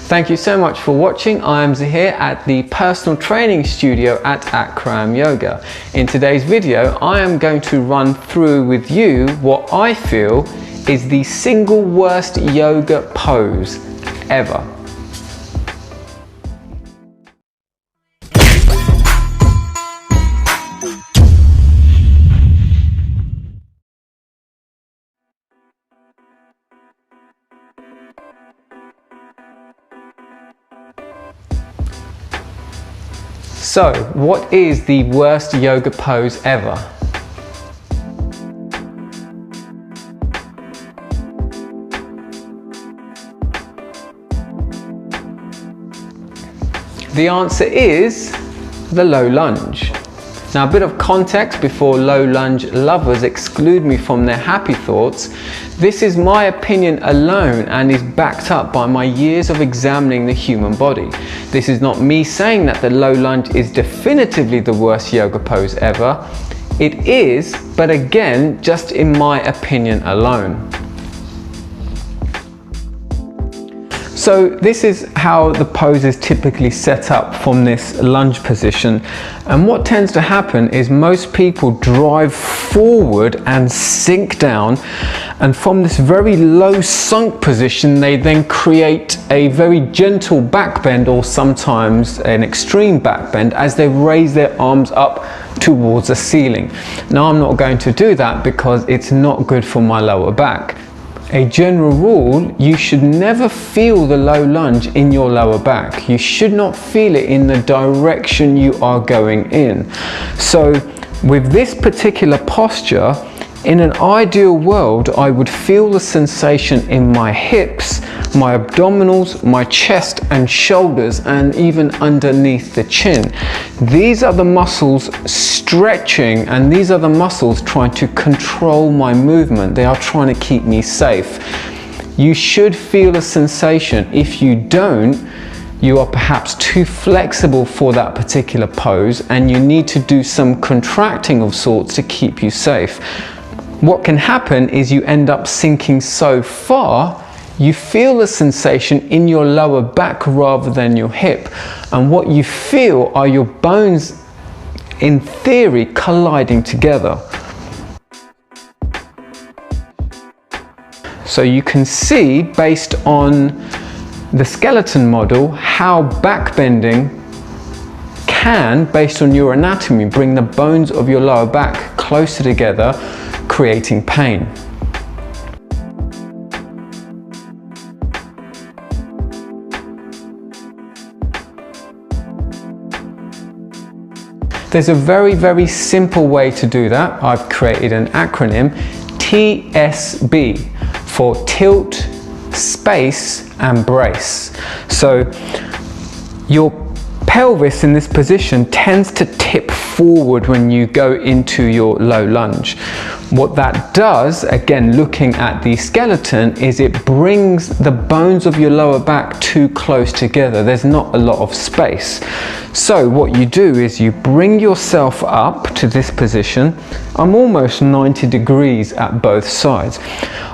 Thank you so much for watching. I am 𝗬𝗲 at the personal training studio at Akram Yoga. In today's video, I am going to run through with you what I feel is the single worst yoga pose ever. So, what is the worst yoga pose ever? The answer is the low lunge. Now, a bit of context before low lunge lovers exclude me from their happy thoughts. This is my opinion alone and is backed up by my years of examining the human body. This is not me saying that the low lunge is definitively the worst yoga pose ever. It is, but again, just in my opinion alone. So this is how the pose is typically set up from this lunge position, and what tends to happen is most people drive forward and sink down, and from this very low sunk position they then create a very gentle back bend, or sometimes an extreme back bend, as they raise their arms up towards the ceiling. Now, I'm not going to do that because it's not good for my lower back. A general rule, you should never feel the low lunge in your lower back. You should not feel it in the direction you are going in. So with this particular posture, in an ideal world, I would feel the sensation in my hips, my abdominals, my chest and shoulders, and even underneath the chin. These are the muscles stretching, and these are the muscles trying to control my movement. They are trying to keep me safe. You should feel a sensation. If you don't, you are perhaps too flexible for that particular pose, and you need to do some contracting of sorts to keep you safe. What can happen is you end up sinking so far, you feel the sensation in your lower back rather than your hip. And what you feel are your bones, in theory, colliding together. So you can see, based on the skeleton model, how back bending can, based on your anatomy, bring the bones of your lower back closer together, creating pain. There's a very simple way to do that. I've created an acronym, TSB, for tilt, space and brace. So your pelvis in this position tends to tip forward when you go into your low lunge. What that does, again looking at the skeleton, is it brings the bones of your lower back too close together. There's not a lot of space. So what you do is you bring yourself up to this position. I'm almost 90 degrees at both sides.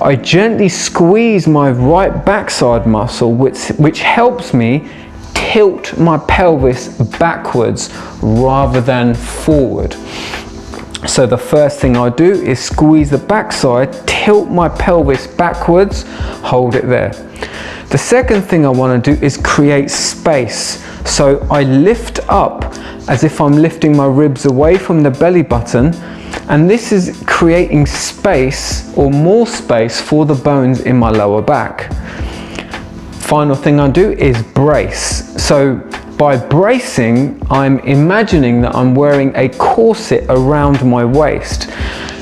I gently squeeze my right backside muscle, which helps me tilt my pelvis backwards rather than forward. So the first thing I do is squeeze the backside, tilt my pelvis backwards, hold it there. The second thing I want to do is create space. So I lift up as if I'm lifting my ribs away from the belly button, and this is creating space, or more space, for the bones in my lower back. Final thing I do is brace. So by bracing, I'm imagining that I'm wearing a corset around my waist.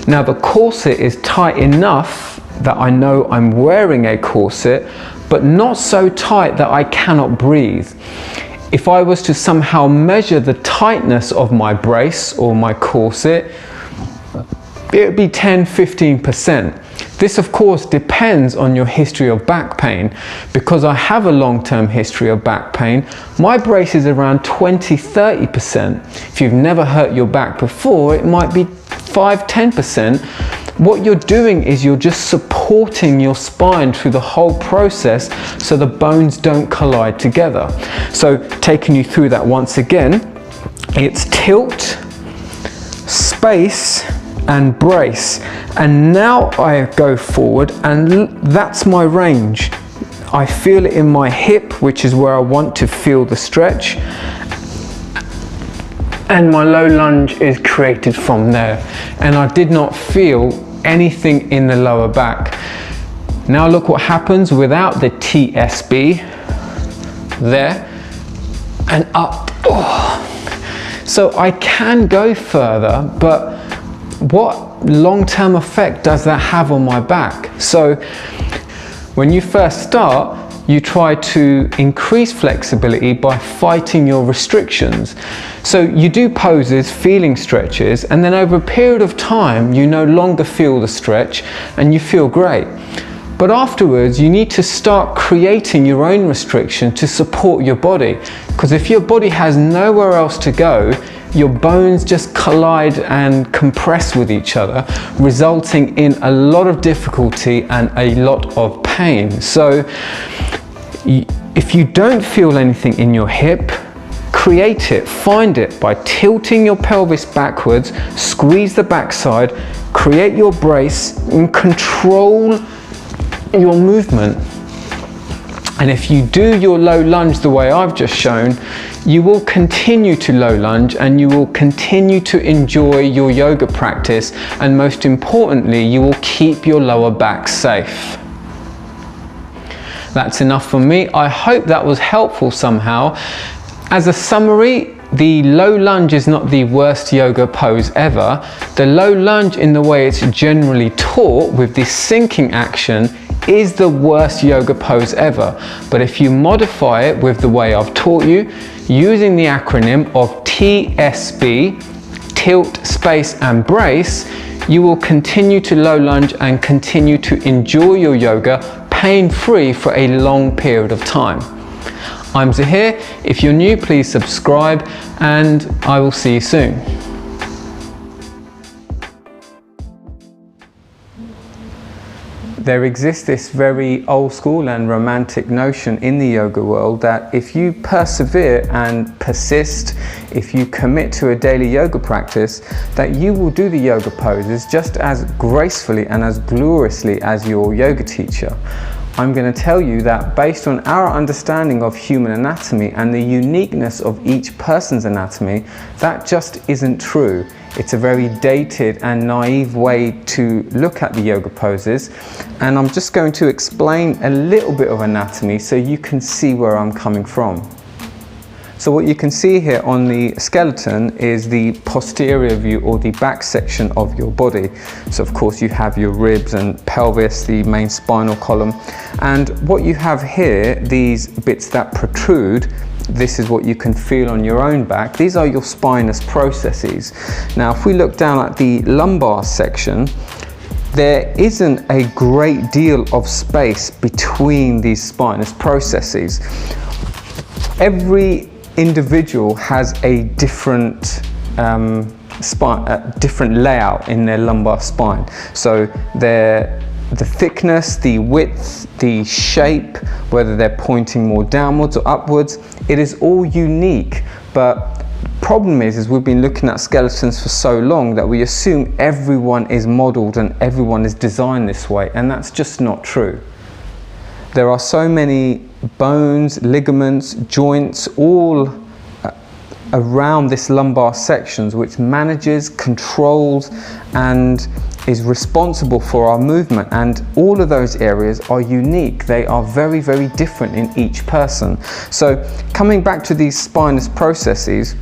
Now the corset is tight enough that I know I'm wearing a corset, but not so tight that I cannot breathe. If I was to somehow measure the tightness of my brace or my corset, it would be 10–15%. This of course depends on your history of back pain. Because I have a long-term history of back pain, my brace is around 20–30%. If you've never hurt your back before, it might be 5–10%. what you're doing is you're just supporting your spine through the whole process so the bones don't collide together. So taking you through that once again, it's tilt, space, and brace. And now I go forward, and that's my range. I feel it in my hip, which is where I want to feel the stretch. And my low lunge is created from there. And I did not feel anything in the lower back. Now look what happens without the 𝗬𝗬𝗍 there and up. Oh. So I can go further, but what long-term effect does that have on my back? So when you first start, you try to increase flexibility by fighting your restrictions. So you do poses, feeling stretches, and then over a period of time, you no longer feel the stretch and you feel great. But afterwards, you need to start creating your own restriction to support your body. Because if your body has nowhere else to go, your bones just collide and compress with each other, resulting in a lot of difficulty and a lot of pain. So if you don't feel anything in your hip, create it, find it by tilting your pelvis backwards, squeeze the backside, create your brace and control your movement. And if you do your low lunge the way I've just shown, you will continue to low lunge and you will continue to enjoy your yoga practice, and most importantly, you will keep your lower back safe. That's enough for me. I hope that was helpful somehow. As a summary, the low lunge is not the worst yoga pose ever. The low lunge, in the way it's generally taught with this sinking action, is the worst yoga pose ever. But if you modify it with the way I've taught you, using the acronym of 𝗬𝗬𝗍, tilt, space and brace, you will continue to low lunge and continue to enjoy your yoga pain-free for a long period of time. I'm 𝗬𝗍𝗍. If you're new, please subscribe and I will see you soon. There exists this very old school and romantic notion in the yoga world that if you persevere and persist, if you commit to a daily yoga practice, that you will do the yoga poses just as gracefully and as gloriously as your yoga teacher. I'm going to tell you that based on our understanding of human anatomy and the uniqueness of each person's anatomy, that just isn't true. It's a very dated and naive way to look at the yoga poses, and I'm just going to explain a little bit of anatomy so you can see where I'm coming from. So what you can see here on the skeleton is the posterior view, or the back section of your body. So of course you have your ribs and pelvis, the main spinal column, and what you have here, these bits that protrude, this is what you can feel on your own back. These are your spinous processes. Now if we look down at the lumbar section, there isn't a great deal of space between these spinous processes. Every individual has a different different layout in their lumbar spine. So the thickness, the width, the shape, whether they're pointing more downwards or upwards, it is all unique. But problem is we've been looking at skeletons for so long that we assume everyone is modeled and everyone is designed this way, and that's just not true. There are so many bones, ligaments, joints, all around this lumbar sections, which manages, controls and is responsible for our movement, and all of those areas are unique. They are very, very different in each person. So coming back to these spinous processes,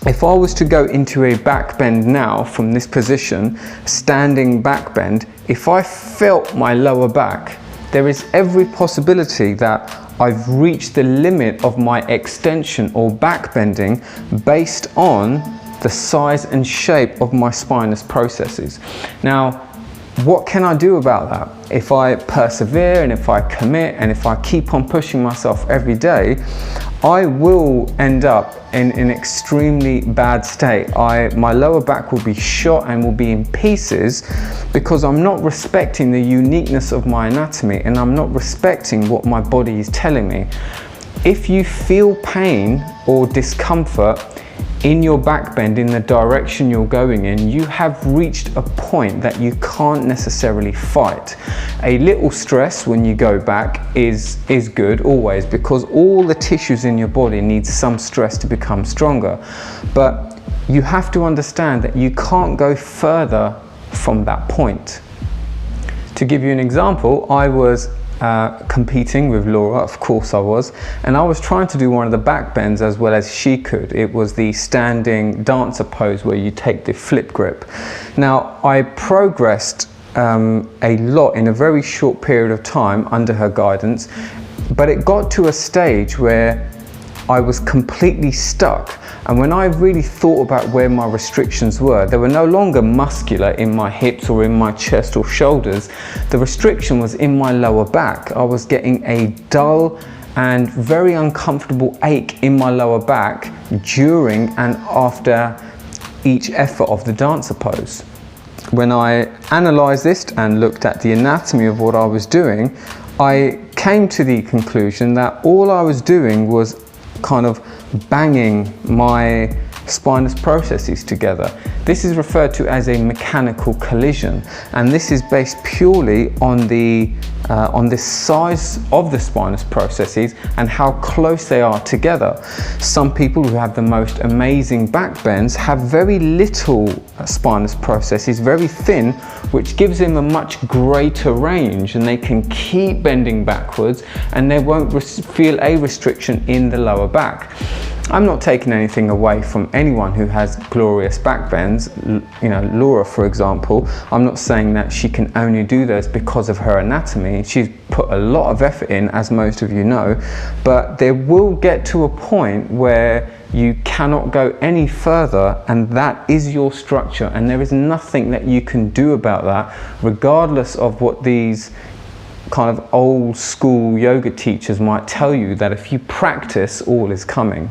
if I was to go into a back bend now from this position, standing back bend, if I felt my lower back, there is every possibility that I've reached the limit of my extension or back bending based on the size and shape of my spinous processes. Now, what can I do about that? If I persevere and if I commit and if I keep on pushing myself every day, I will end up in an extremely bad state. My lower back will be shot and will be in pieces because I'm not respecting the uniqueness of my anatomy and I'm not respecting what my body is telling me. If you feel pain or discomfort in your back bend in the direction you're going in, you have reached a point that you can't necessarily fight. A little stress when you go back is good always, because all the tissues in your body need some stress to become stronger. But you have to understand that you can't go further from that point. To give you an example, I was competing with Laura, of course I was, and I was trying to do one of the back bends as well as she could. It was the standing dancer pose where you take the flip grip. Now, I progressed a lot in a very short period of time under her guidance, but it got to a stage where I was completely stuck. And when I really thought about where my restrictions were, they were no longer muscular in my hips or in my chest or shoulders. The restriction was in my lower back. I was getting a dull and very uncomfortable ache in my lower back during and after each effort of the dancer pose. When I analysed this and looked at the anatomy of what I was doing, I came to the conclusion that all I was doing was kind of banging my spinous processes together. This is referred to as a mechanical collision, and this is based purely on the size of the spinous processes and how close they are together. Some people who have the most amazing back bends have very little spinous processes, very thin, which gives them a much greater range, and they can keep bending backwards and they won't feel a restriction in the lower back. I'm not taking anything away from anyone who has glorious back bends. You know, Laura, for example, I'm not saying that she can only do those because of her anatomy. She's put a lot of effort in, as most of you know, but there will get to a point where you cannot go any further, and that is your structure, and there is nothing that you can do about that, regardless of what these kind of old school yoga teachers might tell you, that if you practice, all is coming.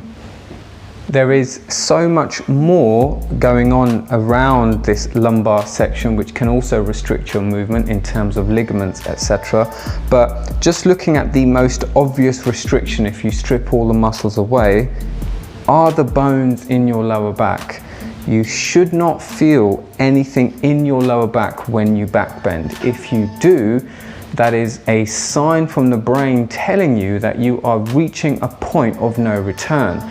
There is so much more going on around this lumbar section which can also restrict your movement in terms of ligaments, etc. But just looking at the most obvious restriction, if you strip all the muscles away, are the bones in your lower back. You should not feel anything in your lower back when you back bend. If you do, that is a sign from the brain telling you that you are reaching a point of no return.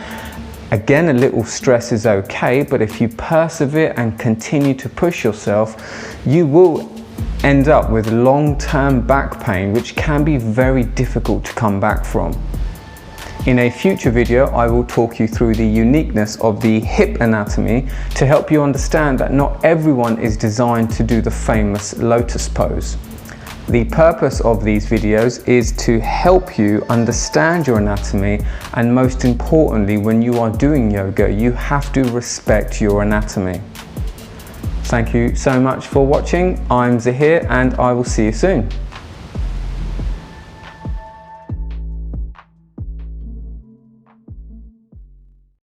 Again, a little stress is okay, but if you persevere and continue to push yourself, you will end up with long-term back pain, which can be very difficult to come back from. In a future video, I will talk you through the uniqueness of the hip anatomy to help you understand that not everyone is designed to do the famous lotus pose. The purpose of these videos is to help you understand your anatomy, and most importantly, when you are doing yoga, you have to respect your anatomy. Thank you so much for watching. I'm 𝗬𝗲 and I will see you soon.